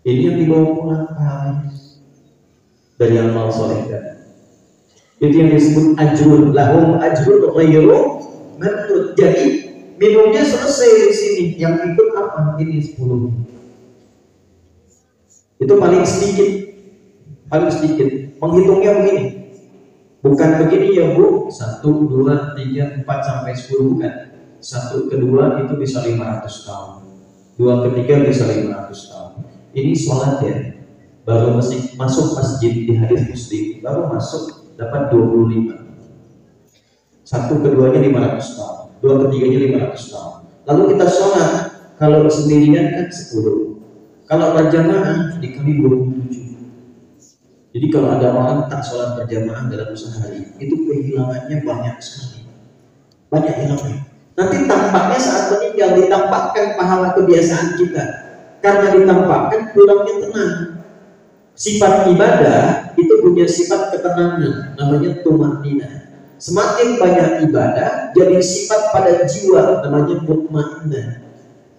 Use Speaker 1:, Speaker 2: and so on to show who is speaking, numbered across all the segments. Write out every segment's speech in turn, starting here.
Speaker 1: Ini yang dibawa pulang dari amal soleh tadi. Itu yang disebut ajrun, lahum ajrun ghairu mamnun. Jadi minumnya selesai di sini, yang ikut apa? Ini 10. Itu paling sedikit, menghitungnya begini, bukan begini ya Bu, 1, 2, 3, 4 sampai 10, bukan. 1 ke 2 itu bisa 500 tahun, 2 ke 3 bisa 500 tahun. Ini sholat ya, baru masuk masjid di hadis Muslim, baru masuk dapat 25. 1 ke 2-nya 500 tahun, 2 ke 3-nya 500 tahun. Lalu kita sholat, kalau sendirian kan 10, kalau berjamaah dikali 27. Jadi kalau ada orang tak sholat berjamaah dalam sehari, itu kehilangannya banyak sekali, banyak hilangnya. Nanti tampaknya saat meninggal ditampakkan pahala kebiasaan kita, karena ditampakkan pulangnya tenang. Sifat ibadah itu punya sifat ketenangan, namanya tumanina. Semakin banyak ibadah, jadi sifat pada jiwa, namanya mutmainnah.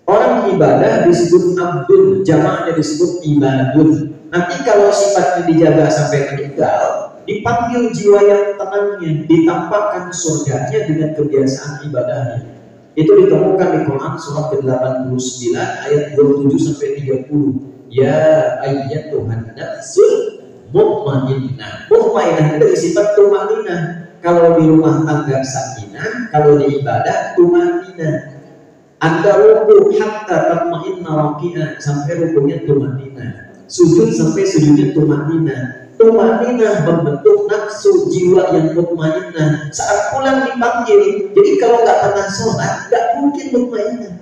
Speaker 1: Orang ibadah disebut abdul, jamaahnya disebut ibadun. Nanti kalau sifatnya dijaga sampai meninggal, dipanggil jiwa yang tenangnya, ditampakkan surganya dengan kebiasaan ibadahnya. Itu ditemukan di Quran surat ke-89 ayat 27 sampai 30. Ya ayyatuhan nafsul mutmainnah. Mutmainnah itu sifat tumanina. Kalau di rumah tangga sakinah, kalau di ibadah tumanina. Anda ruku hatta tatma'inna raki'ah, sampai rukunya tumanina. Sujud sampai sujudnya tumanina. Tumanina membentuk nafsu jiwa yang mutmainnah. Saat pulang dipanggil. Jadi kalau nggak pernah sholat, nggak mungkin mutmainnah.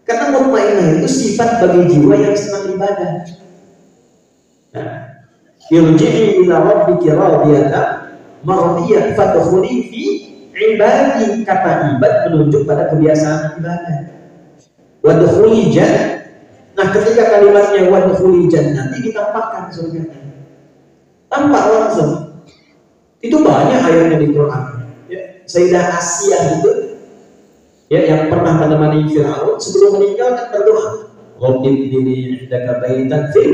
Speaker 1: Karena mutmainnah itu sifat bagi jiwa yang senang ibadah. Irji'i ila rabbiki radiyatan mardiyah fadkhuli fi ibadi. Kata ibad menunjuk pada kebiasaan ibadah. Wadkhuli jannah. Nah, ketika kalimatnya wadkhuli jannah nanti ditampakkan surga. Tampak langsung. Itu banyak ayatnya di Quran. Ya, Sayyidah Asia itu ya, yang pernah menemani Fir'aun sebelum meninggal kan berdoa, Rabbi ibni indaka baitan fil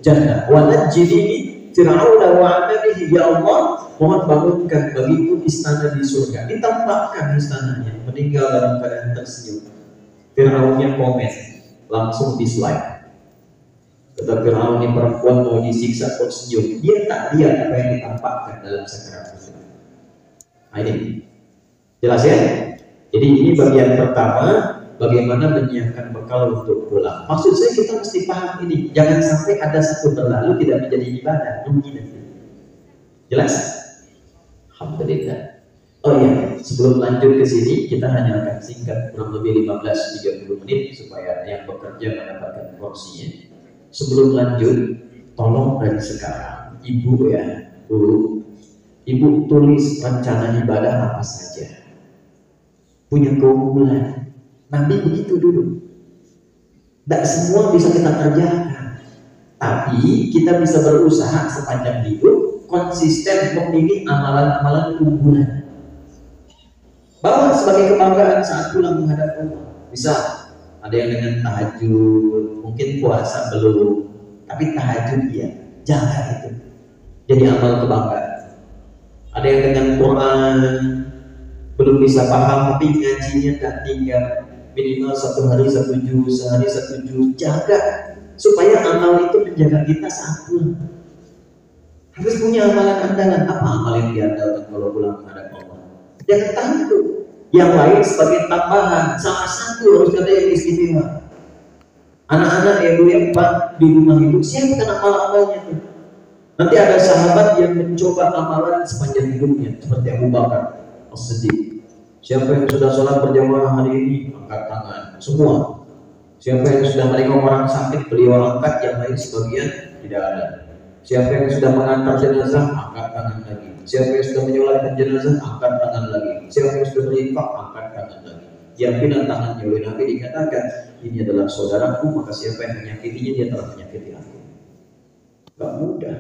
Speaker 1: jannah wa najjini Fir'auna wa 'amalihi. Ya Allah, mohon bangunkan bagiku istana di surga. Ditampakkan istananya, meninggal dalam keadaan tersenyum. Fir'aunnya komen, langsung dislike. Kata Fir'aun, ini perempuan mau disiksa kok senyum. Dia tak lihat apa yang ditampakkan dalam sakaratul maut. Nah, ini jelas ya. Jadi ini bagian pertama, bagaimana menyiapkan bekal untuk pulang. Maksud saya kita mesti paham ini. Jangan sampai ada satu berlalu tidak menjadi ibadah. Mungkin. Jelas? Alhamdulillah. Oh iya, sebelum lanjut ke sini, kita hanya akan singkat kurang lebih 15-30 menit supaya yang bekerja mendapatkan porsinya. Sebelum lanjut, tolong dari sekarang, Ibu ya, Bu, Ibu tulis rencana ibadah apa saja. Punya keunggulan. Nabi begitu dulu. Tidak semua bisa kita kerjakan, tapi kita bisa berusaha sepanjang hidup konsisten memilih amalan-amalan unggulan. Bawa sebagai kebanggaan saat pulang menghadap Allah. Bisa ada yang dengan tahajud, mungkin puasa belum, tapi tahajud ya, jaga itu. Jadi amal kebanggaan. Ada yang dengan Quran belum bisa paham tapi ngajinya tak tinggal, minimal 1 hari 1 juz, sehari 1 juz. Jaga supaya amal itu menjaga kita saat pulang. Harus punya amalan andalan. Apa amal yang diandalkan kalau pulang menghadap Allah? Jangan takut. Yang lain sebagai tambahan, salah satu harus ada yang istimewa. Anak-anak yang Pak di rumah itu siapkan amal-amalnya itu. Nanti ada sahabat yang mencoba amalan sepanjang hidupnya, seperti Abu Bakar As-Siddiq. Siapa yang sudah sholat berjamaah hari ini, angkat tangan. Semua. Siapa yang sudah menengok orang sakit, beliau angkat, yang lain sebagian tidak ada. Siapa yang sudah mengantar jenazah, angkat tangan lagi. Siapa yang sudah menyolatkan jenazah, angkat tangan lagi. Siapa yang sudah berinfak, angkat tangan lagi. Diambil tangannya oleh Nabi, dikatakan, ini adalah saudaraku, maka siapa yang menyakitinya, dia telah menyakiti aku. Gak mudah.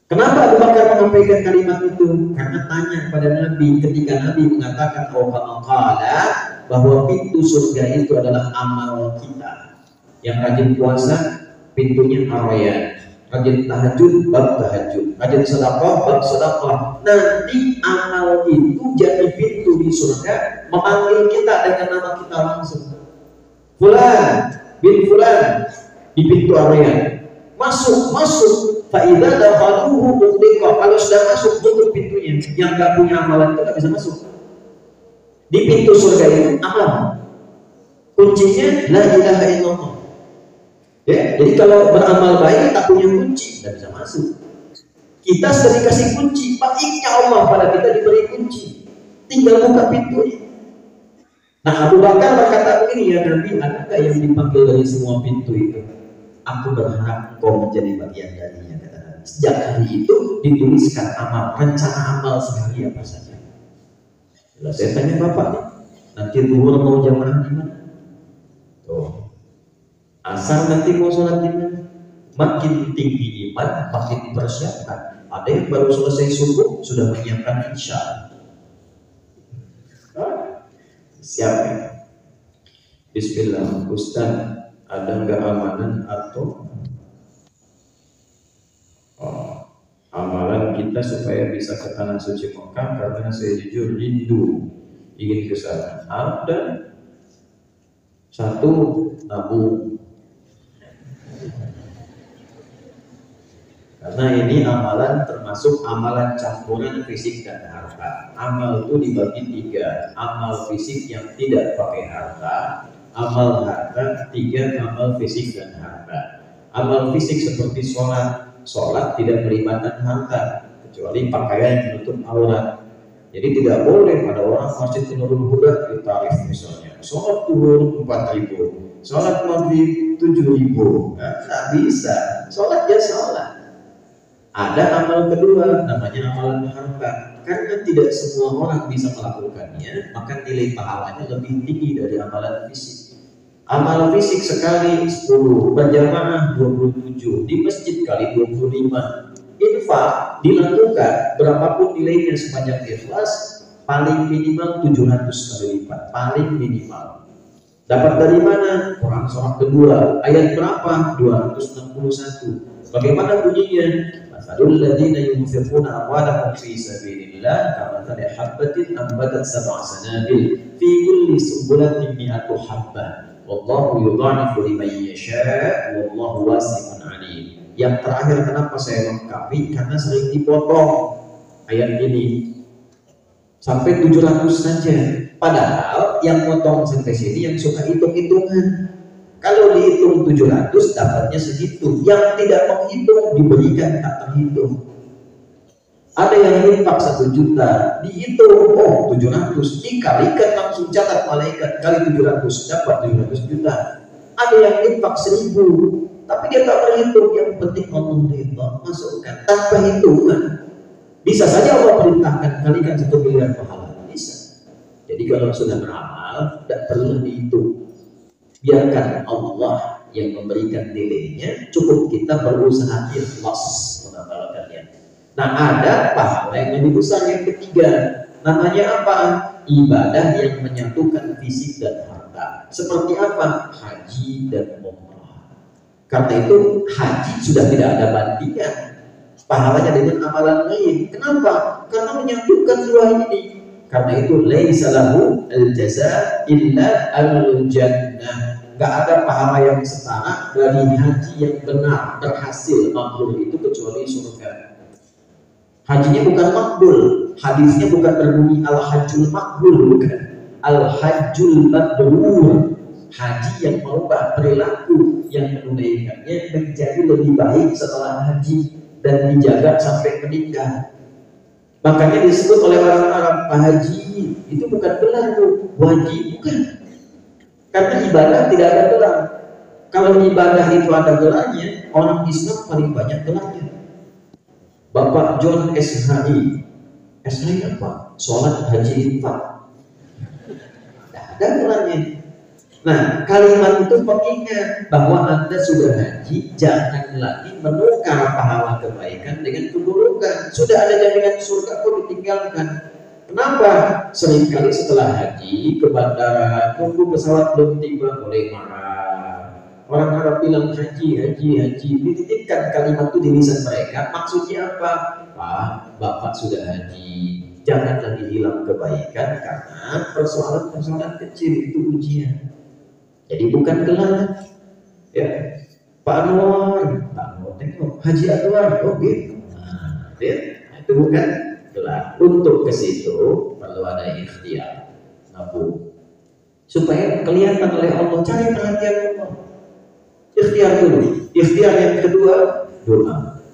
Speaker 1: Kenapa Abu Bakar menyampaikan kalimat itu? Karena tanya kepada Nabi, ketika Nabi mengatakan bahwa pintu surga itu adalah amal kita. Yang rajin puasa pintunya Ar-Rayyan, rajin tahajud bab tahajud, rajin sedekah bab sedekah. Nanti amal itu jadi pintu di surga, memanggil kita dengan nama kita langsung. Fulan bin Fulan di pintu Ar-Rayyan, masuk. Fa'idha dakhaluhu ughliqa, kalau sudah masuk tutup pintunya. Yang nggak punya amalan itu nggak bisa masuk. Di pintu surga itu amal, kuncinya la ilaha illallah. Ya, jadi kalau beramal baik tak punya kunci, tidak bisa masuk. Kita sudah dikasih kunci, baiknya Allah pada kita diberi kunci, tinggal buka pintunya. Nah, Abu Bakar berkata begini, ya Nabi, adakah yang dipanggil dari semua pintu itu? Aku berharap engkau menjadi bagian darinya, kata Nabi. Sejak hari itu dituliskan amal, rencana amal sehari apa saja. Lalu saya tanya bapak nih, nanti zuhur mau jamaah di mana? Tuh, asar nanti mau sholat di mana? Makin tinggi iman, makin dipersiapkan. Ada yang baru selesai subuh sudah menyiapkan isya. Siap ya? Bismillah, Ustaz. Ada nggak amalan atau amalan kita supaya bisa ke tanah suci Mekah? Karena saya jujur rindu ingin ke sana. Ada satu nabung, karena ini amalan termasuk amalan campuran fisik dan harta. Amal itu dibagi 3, amal fisik yang tidak pakai harta, amal harta, 3 amal fisik dan harta. Amal fisik seperti sholat tidak melibatkan harta kecuali pakaian yang menutup aurat. Jadi tidak boleh pada orang masjid Nurul Huda ditarif misalnya sholat zuhur 4.000, sholat maghrib 7.000, nggak bisa. Sholat ya sholat. Ada amal kedua namanya amalan harta, karena tidak semua orang bisa melakukannya, maka nilai pahalanya lebih tinggi dari amalan fisik. Amal fisik sekali 10, berjamaah 27, di masjid kali 25. Infak dilakukan berapapun nilainya sepanjang ikhlas, paling minimal 700 kali lipat, paling minimal. Dapat dari mana? Quran surah kedua, ayat berapa? 261. Bagaimana bunyinya? Masalul ladzina yunfiquna amwalahum fi sabilillah kamathali habbatin ambatat sab'a sanabil fi kulli sunbulatin mi'atu habbah wallahu yudha'ifu liman yasha' wallahu wasi'un 'alim. Yang terakhir kenapa saya lengkapi? Karena sering dipotong ayat ini sampai 700 saja. Padahal yang potong sampai sini yang suka hitung-hitungan. Kalau dihitung 700 dapatnya segitu. Yang tidak menghitung diberikan tak terhitung. Ada yang infak 1 juta, dihitung, oh 700, dikalikan langsung catat malaikat kali 700, dapat 700 juta. Ada yang infak 1000, tapi dia tak berhitung, yang penting Allah ridha, masukkan tanpa hitungan. Bisa saja Allah perintahkan kalikan 1 miliar pahala, bisa. Jadi kalau sudah beramal, tidak perlu dihitung. Biarkan Allah yang memberikan nilainya, cukup kita berusaha ikhlas mengamalkannya. Nah, ada pahala yang lebih besar yang ketiga, namanya apa? Ibadah yang menyatukan fisik dan harta. Seperti apa? Haji dan umrah. Karena itu haji sudah tidak ada bandingan pahalanya dengan amalan lain. Kenapa? Karena menyatukan dua ini. Karena itu laisa lahu al-jaza illa al-jannah. Gak ada pahala yang setara dari haji yang benar, berhasil, mabrur itu kecuali surga. Hajinya bukan makbul, hadisnya bukan berbunyi al-hajjul makbul, bukan. Al-hajjul mabrur, haji yang merubah perilaku yang menunaikannya menjadi lebih baik setelah haji dan dijaga sampai menikah. Makanya disebut oleh orang Arab, Pak Haji itu bukan gelar tuh, wajib, bukan. Karena ibadah tidak ada gelar. Kalau ibadah itu ada gelarnya, orang Islam paling banyak gelarnya. Bapak John SHI, SHI apa? Sholat haji infak. Tidak ada gelarnya. Nah, kalimat itu mengingat bahwa Anda sudah haji, jangan lagi menukar pahala kebaikan dengan keburukan. Sudah ada jaminan surga kok ditinggalkan. Kenapa? Seringkali setelah haji ke bandara, tunggu pesawat belum tiba, mulai marah, orang Arab bilang haji, haji, haji, dititipkan kalimat itu di lisan mereka, maksudnya apa? Pak, Bapak sudah haji, jangan lagi hilang kebaikan karena persoalan-persoalan kecil itu ujian. Jadi bukan gelar, ya. Pak Anwar, tengok Haji Anwar, oh gitu. Nah, itu bukan gelar. Untuk ke situ perlu ada ikhtiar, nabung, supaya kelihatan oleh Allah, cari perhatian Allah. Ikhtiar dulu. Ikhtiar yang kedua, doa.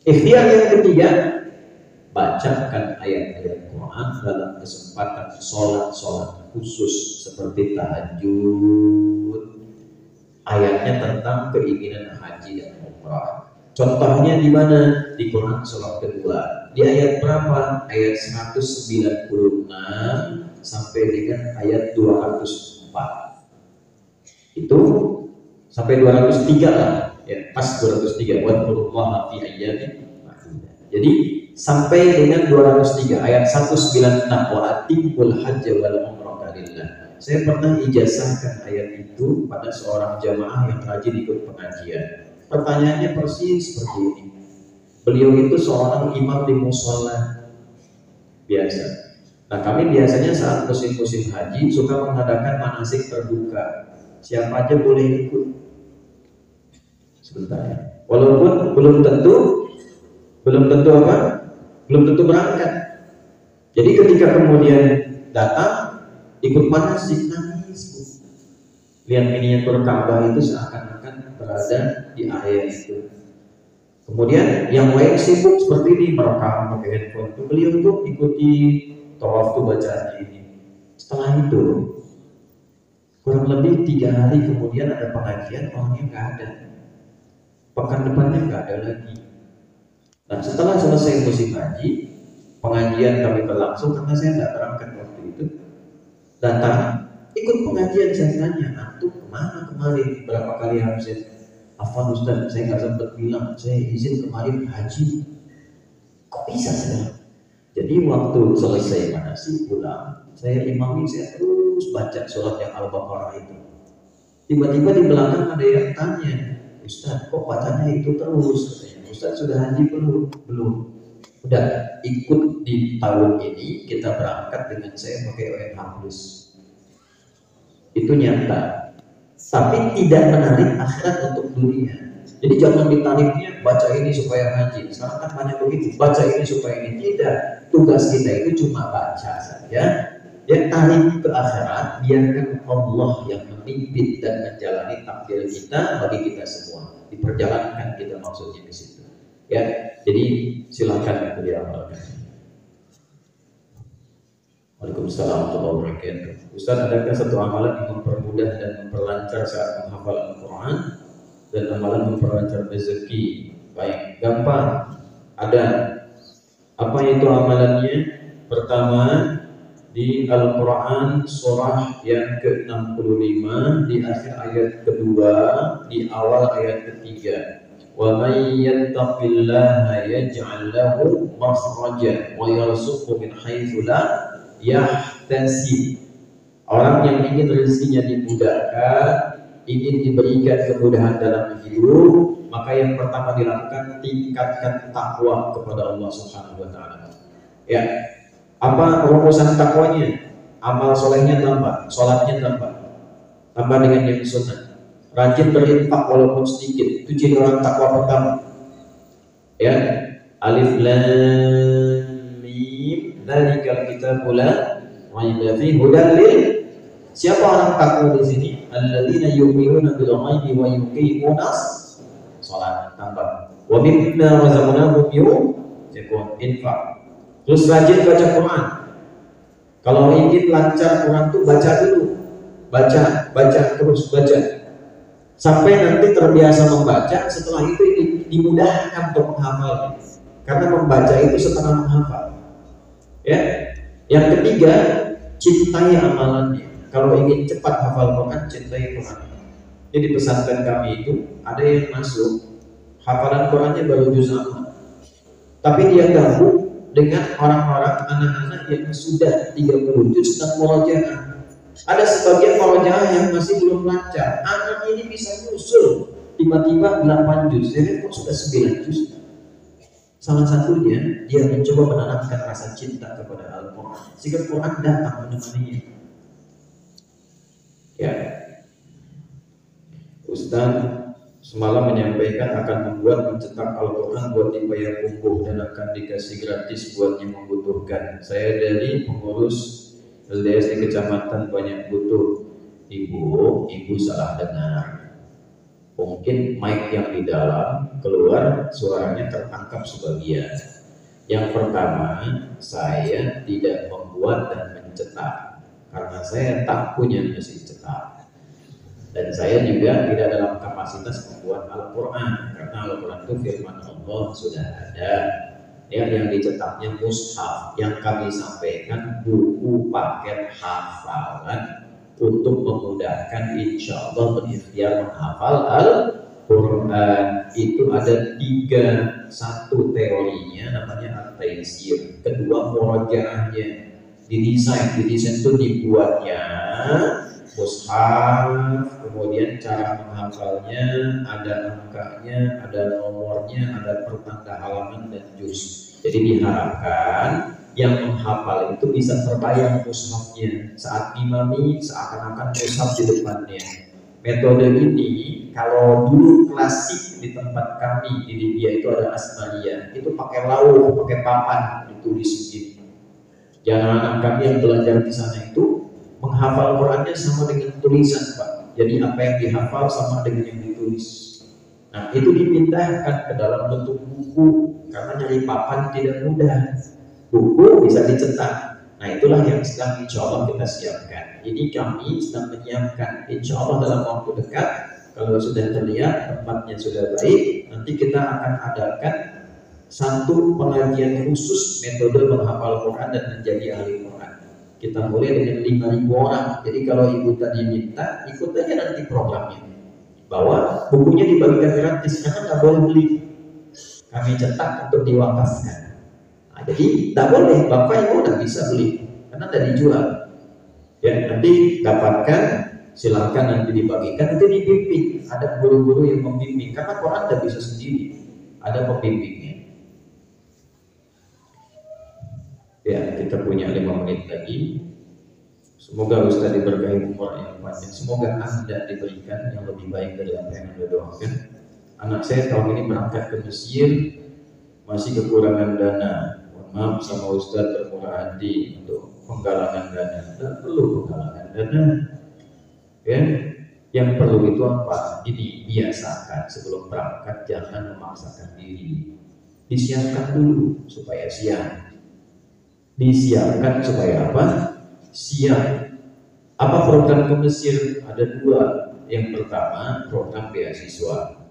Speaker 1: Ikhtiar yang ketiga, bacakan ayat-ayat Quran dalam kesempatan sholat khusus seperti tahajud. Ayatnya tentang keinginan haji dan umrah. Contohnya di mana? Di Quran surah kedua. Di ayat berapa? Ayat 196 sampai dengan ayat 204. Itu sampai 203 lah. Ya, pas 203. Wadkurullaha fi ayyamin ma'dudah. Jadi sampai dengan 203 ayat 196 wa atimmul hajja wal umrata lillah. Saya pernah ijazahkan ayat itu pada seorang jamaah yang rajin ikut pengajian. Pertanyaannya persis seperti ini. Beliau itu seorang imam di musola biasa. Nah, kami biasanya saat musim-musim haji suka mengadakan manasik terbuka. Siapa aja boleh ikut. Sebentar ya. Walaupun belum tentu apa? Belum tentu berangkat. Jadi ketika kemudian datang ikut manasik, nangis. Lihat miniatur Ka'bah itu seakan-akan berada di area itu. Kemudian yang lain sibuk seperti ini, merekam pakai handphone. Beliau itu ikuti tawaf tuh bacaan ini. Setelah itu kurang lebih 3 hari kemudian ada pengajian, orangnya nggak ada. Pekan depannya nggak ada lagi. Nah, setelah selesai musim haji, pengajian kami berlangsung karena saya tidak berangkat waktu itu. Datang, ikut pengajian, saya tanya, antum kemana kemarin? Berapa kali absen? Afwan Ustaz, saya nggak sempat bilang, saya izin kemarin haji. Kok bisa saya? Jadi waktu selesai manasik pulang, saya imami, saya terus baca surat yang Al-Baqarah itu. Tiba-tiba di belakang ada yang tanya, Ustaz, kok bacanya itu terus? Katanya, Ustaz sudah haji belum? Belum. Udah ikut di tahun ini, kita berangkat dengan saya pakai ONH Plus. Itu nyata. Tapi tidak menarik akhirat untuk dunia. Jadi jangan ditariknya baca ini supaya haji. Sekarang kan banyak begitu, baca ini supaya ini. Tidak. Tugas kita itu cuma baca saja. Yang tarik ke akhirat, biarkan Allah yang memimpin dan menjalani takdir kita bagi kita semua. Diperjalankan kita maksudnya ke situ. Ya, jadi silakan diamalkan. Waalaikumsalam warahmatullahi wabarakatuh. Ustaz, adakah satu amalan yang mempermudah dan memperlancar saat menghafal Al-Quran dan amalan memperlancar rezeki? Baik, gampang. Ada. Apa itu amalannya? Pertama, di Al-Quran surah yang ke-65 di akhir ayat kedua, di awal ayat ketiga. Wa may yattaqillaha yaj'al lahu makhrajan wa yarzuqhu min haitsu la yahtasib. Orang yang ingin rezekinya dimudahkan, ingin diberikan kemudahan dalam hidup, maka yang pertama dilakukan tingkatkan takwa kepada Allah Subhanahu wa taala. Ya. Apa rumusan takwanya? Amal solehnya tambah, sholatnya tambah. Tambah dengan yang sunnah. Rajin berinfak walaupun sedikit. Itu ciri orang takwa pertama. Ya. Alif lam mim dzalikal kitabul la raiba fihi hudan lil. Siapa orang takwa di sini? Alladzina yu'minuna bil ghaibi wa yuqimuna shalah, tambah. Wa mimma razaqnahum yunfiqun, infak. Terus rajin baca Quran. Kalau ingin lancar Quran tuh baca dulu. Baca terus baca. Sampai nanti terbiasa membaca, setelah itu dimudahkan untuk menghafal. Karena membaca itu setengah menghafal. Ya. Yang ketiga, cintai amalannya. Kalau ingin cepat hafal Quran, cintai Quran. Jadi pesantren kami itu ada yang masuk hafalan Qurannya baru juz amma. Tapi dia gabung dengan orang-orang anak-anak yang sudah 30 juz dan murojaah. Ada sebagian jamaah yang masih belum lancar. Anak ini bisa nyusul, tiba-tiba 8 juz, jadi kok sudah 9 juz. Salah satunya dia mencoba menanamkan rasa cinta kepada Al-Quran, sehingga Quran datang menemaninya. Ya, Ustaz semalam menyampaikan akan membuat mencetak Al-Quran buat di Payakumbuh dan akan dikasih gratis buat yang membutuhkan. Saya dari pengurus LDS di kecamatan banyak butuh. Ibu salah dengar. Mungkin mic yang di dalam keluar suaranya tertangkap sebagian. Yang pertama, saya tidak membuat dan mencetak karena saya tak punya mesin cetak. Dan saya juga tidak dalam kapasitas membuat Al-Quran karena Al-Quran itu firman Allah sudah ada. Yang dicetaknya mushaf, yang kami sampaikan buku paket hafalan untuk memudahkan insya Allah berikhtiar menghafal Al-Quran. Itu ada 3, satu teorinya namanya at-taysir, kedua murojaahnya, didesain itu dibuatnya mushaf, kemudian cara menghafalnya, ada angkanya, ada nomornya, ada pertanda halaman dan juz. Jadi diharapkan yang menghafal itu bisa terbayang mushafnya saat imami, seakan-akan mushaf di depannya. Metode ini kalau dulu klasik di tempat kami di Libya itu ada Asmalia, itu pakai lauh, pakai papan ditulis gitu. Jangan kami yang belajar di sana itu menghafal Qurannya sama dengan tulisan, Pak. Jadi apa yang dihafal sama dengan yang ditulis. Nah, itu dipindahkan ke dalam bentuk buku karena nyari papan tidak mudah. Buku bisa dicetak. Nah, itulah yang sedang insya Allah kita siapkan. Ini kami sedang menyiapkan insya Allah dalam waktu dekat. Kalau sudah terlihat tempatnya sudah baik, nanti kita akan adakan satu pengajian khusus metode menghafal Quran dan menjadi ahli Quran. Kita mulai dengan 5.000 orang. Jadi kalau ibu tadi minta, ikut aja nanti programnya. Bahwa bukunya dibagikan gratis karena nggak boleh beli. Kami cetak untuk diwakafkan. Nah, jadi nggak boleh, bapak ibu nggak bisa beli karena tidak dijual. Ya, nanti dapatkan, silakan nanti dibagikan, nanti dibimbing. Ada guru-guru yang membimbing karena Quran tidak bisa sendiri. Ada pembimbingnya. Ya, kita punya 5 menit lagi. Semoga Ustaz diberkahi umur yang panjang. Semoga Anda diberikan yang lebih baik dari apa yang Anda doakan. Anak saya tahun ini berangkat ke Mesir, masih kekurangan dana. Mohon maaf sama Ustaz bermurah hati untuk penggalangan dana. Tidak perlu penggalangan dana. Ya, yang perlu itu apa? Ini biasakan sebelum berangkat, jangan memaksakan diri. Disiapkan dulu supaya siap. Disiapkan supaya apa? Siap. Apa program ke Mesir? Ada 2. Yang pertama program beasiswa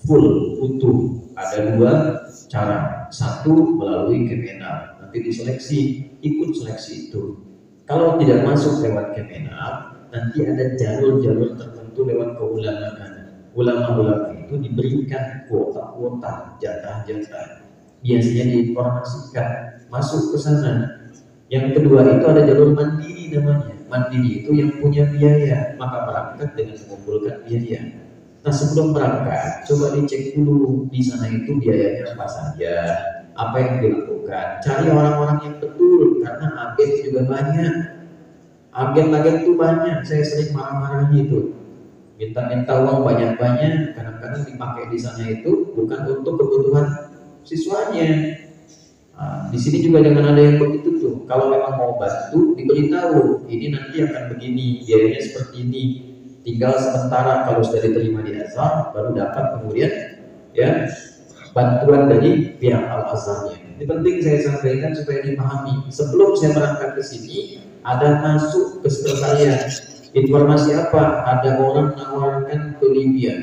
Speaker 1: full utuh. Ada 2 cara. Satu melalui Kemenag, nanti diseleksi, ikut seleksi itu. Kalau tidak masuk lewat Kemenag, nanti ada jalur-jalur tertentu lewat keulamaan. Ulama-ulama itu diberikan kuota-kuota, jatah-jatah. Biasanya diinformasikan masuk ke sana. Yang kedua itu ada jalur mandiri namanya. Mandiri itu yang punya biaya, maka berangkat dengan mengumpulkan biaya. Nah, sebelum berangkat coba dicek dulu di sana itu biayanya apa saja, apa yang dilakukan. Cari orang-orang yang betul karena agen juga banyak. Agen-agen itu banyak. Saya sering marah-marah gitu. Minta-minta uang banyak-banyak, kadang-kadang dipakai di sana itu bukan untuk kebutuhan siswanya. Nah, di sini juga jangan ada yang begitu tuh. Kalau memang mau bantu, diberitahu ini nanti akan begini, biayanya seperti ini. Tinggal sementara kalau sudah diterima di Azhar, baru dapat kemudian ya bantuan dari pihak Al-Azharnya. Ini penting saya sampaikan supaya dipahami. Sebelum saya berangkat ke sini, ada masuk ke sekretariat. Informasi apa? Ada orang menawarkan ke Libya.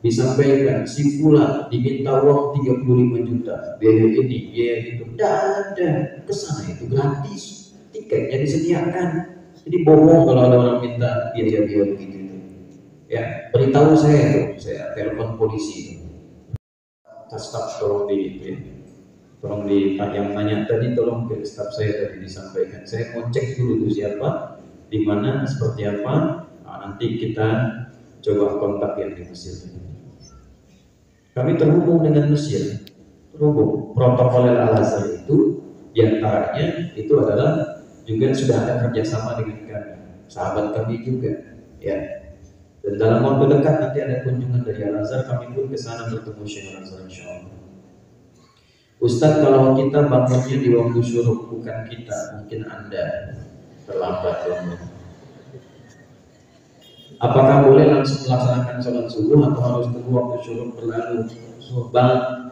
Speaker 1: Disampaikan si fulan diminta uang 35 juta, biaya ini, biaya itu. Tidak ada, kesana itu gratis, tiketnya disediakan. Jadi bohong kalau ada orang minta biaya-biaya begitu. Ya, beritahu saya tuh, saya telepon polisi itu. Staf tolong tolong yang nanya tadi tolong ke staf saya tadi disampaikan. Saya mau cek dulu itu siapa, di mana seperti apa. Nah, nanti kita coba kontak yang di Mesir. Kami terhubung dengan Mesir, terhubung. Protokol Al-Azhar itu diantaranya itu adalah juga sudah ada kerjasama dengan kami, sahabat kami juga, ya. Dan dalam waktu dekat nanti ada kunjungan dari Al-Azhar, kami pun ke sana bertemu Syekh Al-Azhar insyaallah. Ustadz, kalau kita bangunnya di waktu syuruk, bukan kita, mungkin Anda terlambat bangun. Apakah boleh langsung melaksanakan sholat subuh atau harus tunggu waktu syuruk berlalu?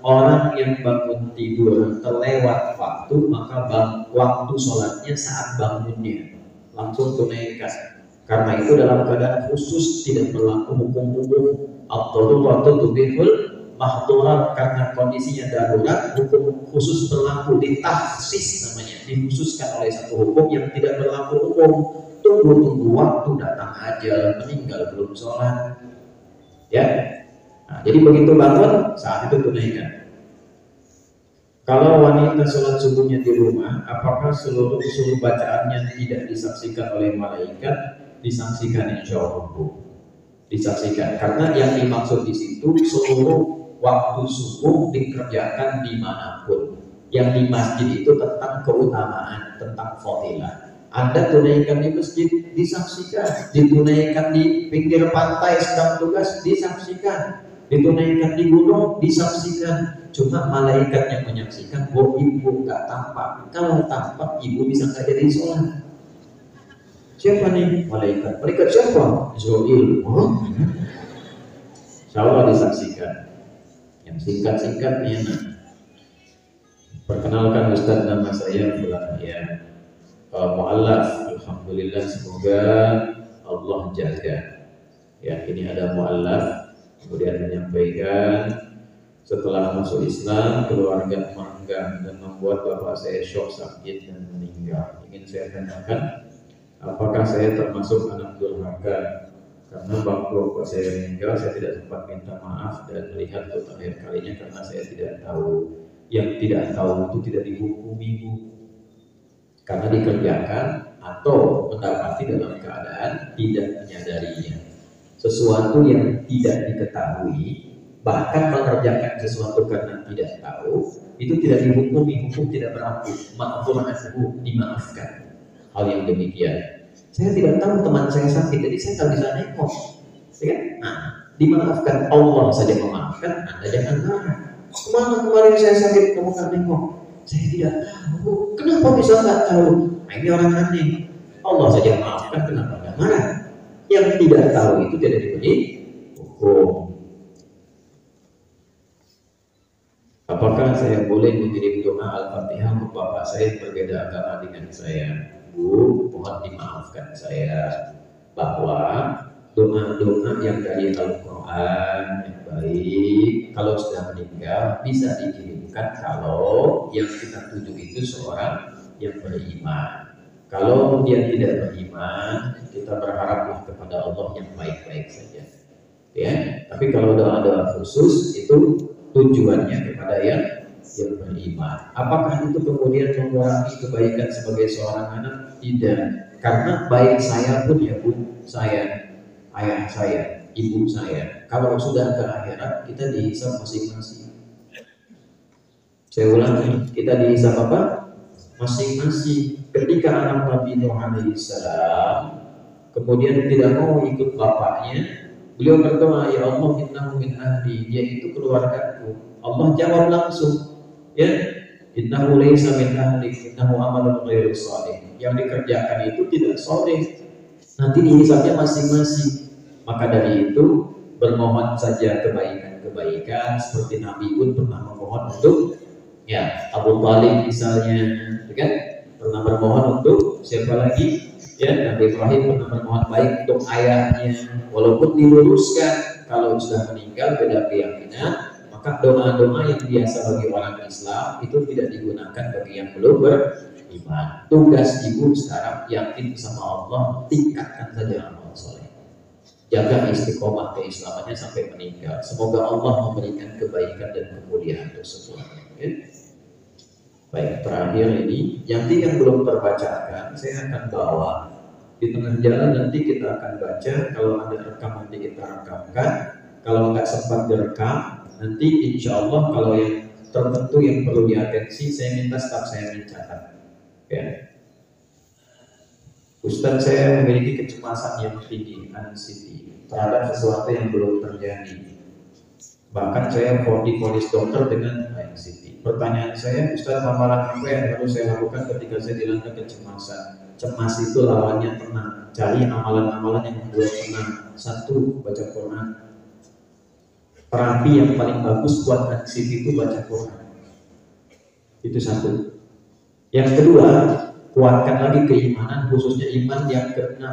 Speaker 1: Orang yang bangun tidur terlewat waktu, maka waktu sholatnya saat bangunnya langsung tunaikan. Karena itu dalam keadaan khusus tidak berlaku hukum-hukum ad-daruratu tubihul mahdurat, karena kondisinya darurat, hukum khusus berlaku, ditahsis namanya, dikhususkan oleh satu hukum yang tidak berlaku umum. Tunggu waktu datang ajal, meninggal belum sholat, ya. Nah, jadi begitu bangun saat itu tunaikan. Kalau wanita sholat subuhnya di rumah, apakah seluruh bacaannya tidak disaksikan oleh malaikat? Disaksikan insya Allah, Bu. Disaksikan, karena yang dimaksud di situ seluruh waktu subuh dikerjakan dimanapun. Yang di masjid itu tentang keutamaan, tentang fadilah. Anda tunaikan di masjid, disaksikan. Ditunaikan di pinggir pantai sedang tugas, disaksikan. Ditunaikan di gunung, disaksikan. Cuma malaikat yang menyaksikan. Oh, ibu gak tampak. Kalau tampak, ibu bisa gak jadi sholat. Siapa nih? Malaikat. Malaikat siapa? Israel. Oh, insya Allah disaksikan. Yang singkat-singkatnya. Perkenalkan Ustaz, nama saya Fulan, ya. Mu'allaf, alhamdulillah, semoga Allah jaga. Ya, ini ada mu'allaf, kemudian menyampaikan setelah masuk Islam keluarga mangga dan membuat bapak saya shock, sakit dan meninggal. Ingin saya tanyakan, apakah saya termasuk anak durhaka? Karena waktu saya meninggal saya tidak sempat minta maaf dan melihat untuk terakhir kalinya karena saya tidak tahu. Yang tidak tahu itu tidak dihukumi, Bu, karena dikerjakan atau mendapati dalam keadaan tidak menyadarinya. Sesuatu yang tidak diketahui, bahkan mengerjakan sesuatu karena tidak tahu, itu tidak dihukumi, hukum tidak berlaku. Ma'furun anhu, dimaafkan. Hal yang demikian, saya tidak tahu teman saya sakit, jadi saya tak bisa nengok, ya? Nah, dimaafkan. Allah saja memaafkan, Anda jangan marah. Kemana kemarin saya sakit, kamu kan nengok? Saya tidak tahu. Kenapa bisa nggak tahu? Nah, ini orang aneh. Allah saja maafkan, kenapa nggak marah? Yang tidak tahu itu tidak diberi hukum. Apakah saya boleh mengirim doa Al-Fatihah untuk bapak saya yang berbeda agama dengan saya? Bu, mohon dimaafkan saya bahwa doa-doa yang dari Al-Quran yang baik, kalau sudah meninggal bisa dikirimkan kalau yang kita tuju itu seorang yang beriman. Kalau dia tidak beriman, kita berharaplah kepada Allah yang baik-baik saja, ya. Tapi kalau doa-doa khusus itu tujuannya kepada yang beriman. Apakah itu kemudian mengurangi kebaikan sebagai seorang anak? Tidak, karena baik saya pun, ya Bu, saya, ayah saya, ibu saya, kalau sudah ke akhirat kita dihisab masing-masing. Saya ulangi, kita dihisab apa? Masing-masing. Ketika anak Nabi Nuh alaihissalam kemudian tidak mau ikut bapaknya, beliau berdoa, ya Allah, innahu min ahli, dia itu keluargaku. Allah jawab langsung, ya, innahu laysa min ahli, innahu amalun ghairu shalih. Yang dikerjakan itu tidak shalih, nanti dihisabnya masing-masing. Maka dari itu bermohon saja kebaikan seperti Nabi pun pernah memohon untuk, ya, Abu Thalib misalnya, kan? Pernah bermohon untuk siapa lagi? Ya, Nabi Ibrahim pernah bermohon baik untuk ayahnya, walaupun diluruskan kalau sudah meninggal beda keyakinan, maka doa-doa yang biasa bagi orang Islam itu tidak digunakan bagi yang belum beriman. Tugas ibu sekarang yakin sama Allah, tingkatkan saja amal soleh, jaga istiqomah keislamannya sampai meninggal. Semoga Allah memberikan kebaikan dan kemuliaan untuk semuanya. Okay? Baik, terakhir ini yang belum terbacakan saya akan bawa, Di tengah jalan nanti kita akan baca, kalau ada rekam nanti kita rekamkan, kalau nggak sempat direkam nanti insya Allah kalau yang tertentu yang perlu diatensi saya minta staf saya mencatat ya. Ustaz, saya memiliki kecemasan yang tinggi, anxiety terhadap sesuatu yang belum terjadi. Bahkan saya divonis dokter dengan anxiety. Pertanyaan saya, Ustaz, amalan apa yang harus saya lakukan ketika saya dilanda kecemasan? Cemas itu lawannya tenang. Cari amalan-amalan yang membuat tenang. 1, baca Quran. Terapi yang paling bagus buat anxiety itu baca Quran. Itu 1. Yang kedua, kuatkan lagi keimanan, khususnya iman yang ke-6,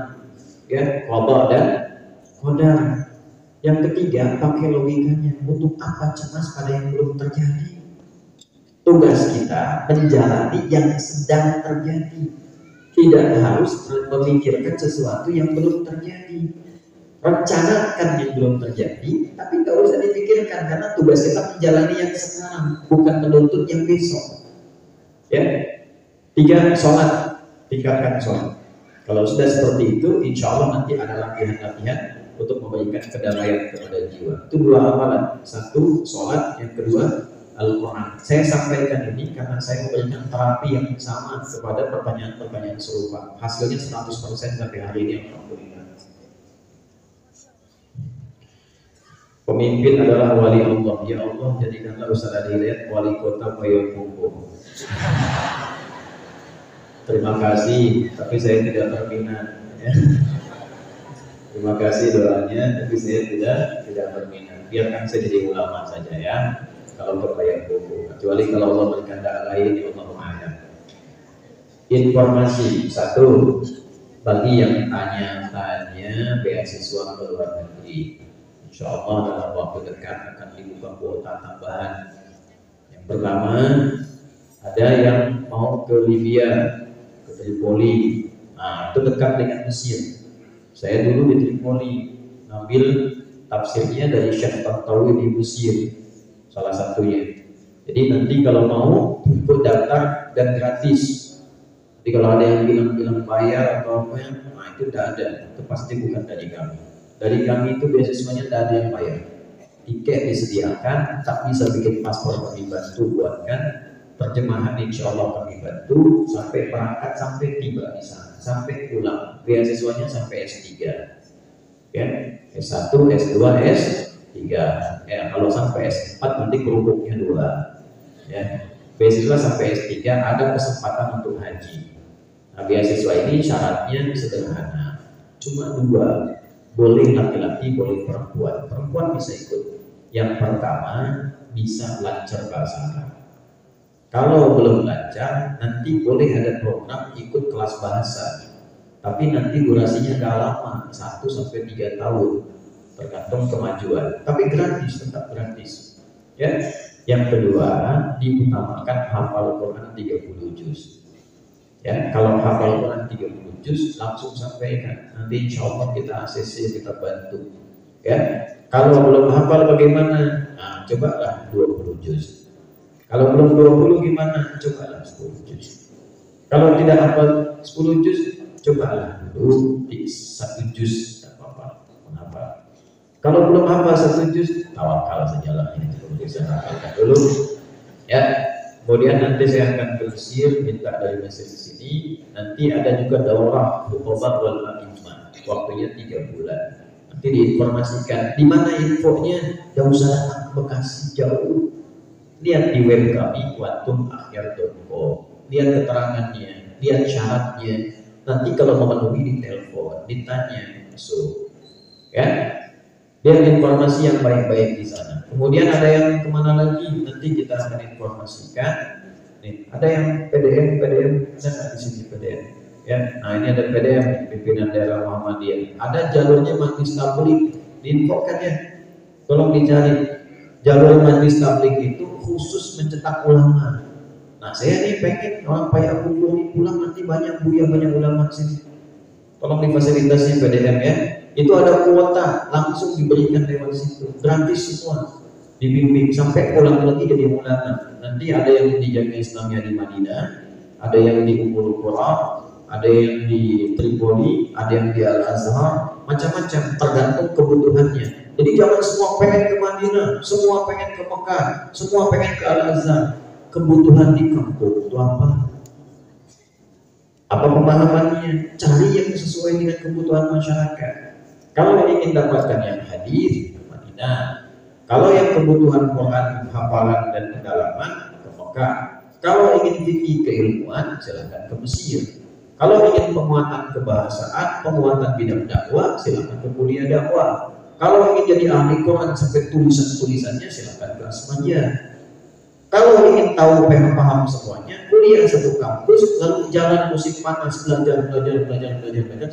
Speaker 1: ya, qada dan qadar. Yang ketiga, pakai logikanya. Untuk apa cemas pada yang belum terjadi? Tugas kita menjalani yang sedang terjadi. Tidak harus memikirkan sesuatu yang belum terjadi. Rencanakan yang belum terjadi, tapi nggak usah dipikirkan karena tugas kita menjalani yang sekarang, bukan menuntut yang besok. Ya. 3, sholat. Tingkatkan sholat. Kalau sudah seperti itu, insya Allah nanti ada latihan-latihan untuk memberikan kedamaian kepada jiwa. Itu 2 amalan. 1, sholat. Yang kedua, Al-Quran. Saya sampaikan ini karena saya memberikan terapi yang sama kepada pertanyaan-pertanyaan serupa. Hasilnya 100% sampai hari ini, alhamdulillah. Pemimpin adalah wali Allah. Ya Allah, jadikanlah Ustaz Adi Hidayat wali kota Payakumbuh. Terima kasih, tapi saya tidak berminat. Ya. Terima kasih doanya, tapi saya tidak berminat. Biarkan saya jadi ulama saja ya. Kalau berbayar buku, kecuali kalau Allah berkehendak lain, ya Allah ma'alam. Informasi 1, bagi yang tanya-tanya beasiswa ke luar negeri, insya Allah dalam waktu dekat akan dibuka kuota tambahan. Yang pertama, ada yang mau ke Libya, ke Tripoli. Nah, itu dekat dengan Mesir. Saya dulu di Tripoli ngambil tafsirnya dari Syekh Tantawi di Mesir, salah satunya. Jadi nanti kalau mau ikut daftar dan gratis. Jadi kalau ada yang bilang bayar atau apa, nah itu tidak ada. Itu pasti bukan dari kami. Dari kami itu beasiswanya tidak ada yang bayar. Tiket disediakan, tak bisa bikin paspor kami bantu buatkan. Terjemahan insya Allah kami bantu sampai berangkat, sampai tiba di sana, sampai pulang. Beasiswanya sampai S3, ya, S1, S2, S3. Ya, kalau sampai S4 nanti kerupuknya 2. Ya, beasiswa sampai S3 ada kesempatan untuk haji. Nah, beasiswa ini syaratnya sederhana, cuma 2, boleh laki-laki, boleh perempuan. Perempuan bisa ikut. Yang pertama bisa lancar bahasa Arab. Kalau belum lancar, nanti boleh ada program ikut kelas bahasa. Tapi nanti durasinya gak lama, 1-3 tahun, tergantung kemajuan. Tapi gratis, tetap gratis. Ya. Yang kedua, diutamakan hafal Quran 30 juz. Ya, kalau hafal Quran 30 juz langsung sampaikan. Nanti insya Allah kita ACC, kita bantu. Ya. Kalau belum hafal bagaimana? Nah, cobalah 20 juz. Kalau belum 20 gimana? Cobalah 10 juz. Kalau tidak hafal 10 juz, cobalah dulu di 1 juz, tidak apa-apa. Kenapa? Kalau belum hafal 1 juz, tawakal sajalah, ini belum bisa hafalkan dulu. Ya. Kemudian nanti saya akan ke Mesir, minta dari Mesir ke sini. Nanti ada juga daurah khutbah wal a'immah. Waktunya 3 bulan. Nanti diinformasikan. Di mana infonya? Jauh sana, Bekasi, jauh. Lihat di web kami quantumakhir.com. Lihat keterangannya, lihat syaratnya. Nanti kalau memenuhi di telepon, ditanya, masuk. Ya, lihat informasi yang baik-baik di sana. Kemudian ada yang kemana lagi? Nanti kita akan informasikan. Nih, ada yang PDM, ada nggak di sini PDM? Ya, nah ini ada PDM, pimpinan daerah Muhammadiyah. Ada jalurnya Majlis Tabligh, diinfokan ya. Tolong dicari. Jalur Majlis Tabligh itu khusus mencetak ulama. Nah, saya nih pengen orang Payakumbuh ini pulang nanti banyak ulama sini. Tolong difasilitasi PDM ya. Itu ada kuota langsung diberikan lewat situ, gratis semua. Dibimbing sampai pulang lagi jadi ulama. Nanti ada yang di Jamiah Islamiyah di Madinah, ada yang di Ummul Qura, ada yang di Tripoli, ada yang di Al-Azhar, macam-macam tergantung kebutuhannya. Jadi jangan semua pengen ke Madinah, semua pengen ke Mekah, semua pengen ke Al-Azhar. Kebutuhan di kampung itu apa? Apa pemahamannya? Cari yang sesuai dengan kebutuhan masyarakat. Kalau ingin dapatkan yang hadis, ke Madinah. Kalau yang kebutuhan Quran, hafalan dan pendalaman, ke Mekah. Kalau ingin fikih keilmuan, silakan ke Mesir. Kalau ingin penguatan kebahasaan, penguatan bidang dakwah, silakan ke kuliah dakwah. Kalau ingin jadi ahli Quran sampai tulisan-tulisannya, silakan ke Asmania. Kalau ingin tahu paham semuanya, kuliah satu kampus, lalu jalan musim panas, belajar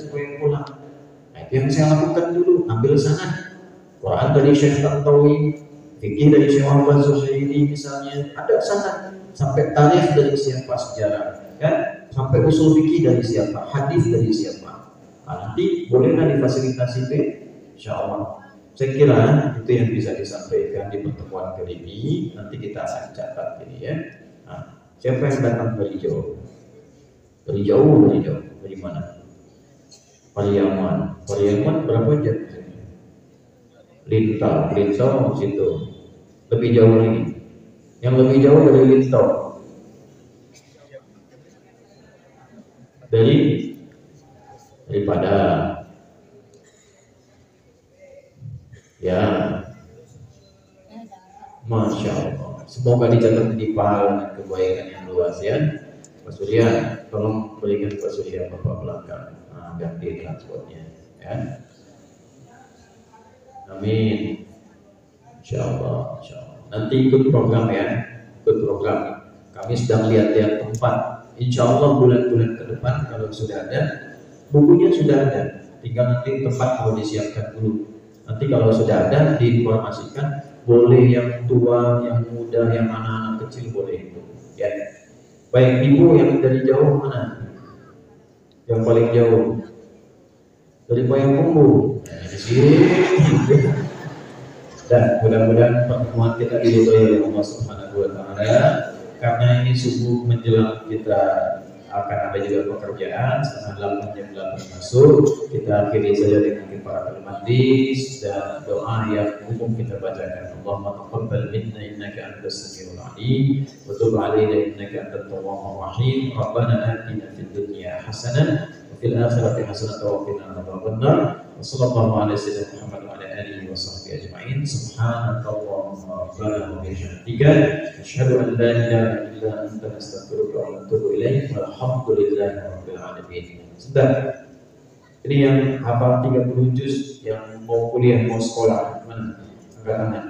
Speaker 1: supaya pulang. Nah, itu yang saya lakukan dulu, ambil sanad. Quran dari Syekh Tantawi, fikih dari Syekh Muhammad Zuhairi misalnya, ada sanad. Sampai tarikh dari siapa, sejarah, kan? Sampai usul fikih dari siapa, hadis dari siapa. Nah, nanti bolehlah difasilitasi ke, insya Allah. Saya kira itu yang bisa disampaikan di pertemuan kali ini. Nanti kita akan catat ini ya. Nah, siapa yang datang dari jauh? Dari mana? Pariaman berapa jam? Lintau situ. Lebih jauh lagi. Yang lebih jauh dari Lintau. Daripada ya, Masya Allah. Semoga dicatat di pahala dan kebaikan yang luas ya. Pak Surya, tolong berikan Pak Surya bapak belakang, ganti transportnya ya. Amin. Insya Allah. Nanti ikut program ya, Kami sedang lihat tempat. Insya Allah bulan-bulan ke depan kalau sudah ada, bukunya sudah ada. Tinggal nanti tempat mau disiapkan dulu. Nanti kalau sudah ada diinformasikan, boleh yang tua, yang muda, yang anak-anak kecil boleh itu. Ya. Baik, ibu yang dari jauh mana? Yang paling jauh dari Payakumbuh. Nah, di sini. Dan mudah-mudahan pertemuan kita diridhoi oleh Allah Subhanahu wa taala. Karena ini subuh menjelang kita akan ada juga pekerjaan, setengah 8 jam 8 masuk. Kita akhiri saja dengan kifaratul majlis dan doa yang umum kita bacakan. Allahumma taqabbal minna innaka antas samiul alim wa tub alaina innaka antat tawwabur rahim. Rabbana atina fid dunya hasanah wa fil akhirati hasanah wa qina adzabannar. Wa sallallahu ala sayyidina Muhammad wa ala alihi wa sahbihi ajma'in. Subhanakallahumma rabbana wa bihamdika asyhadu an la ilaha illa anta astaghfiruka wa atubu ilaik. Alhamdulillahi rabbil alamin. Sudah. Ini yang hafal 30 juz, yang mau kuliah, mau sekolah, mana? Angkat tangan.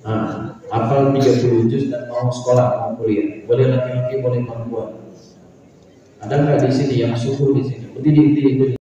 Speaker 1: Nah, hafal 30 juz dan mau sekolah, mau kuliah. Boleh laki-laki, boleh perempuan. Ada nggak di sini yang suku di sini? Berdiri.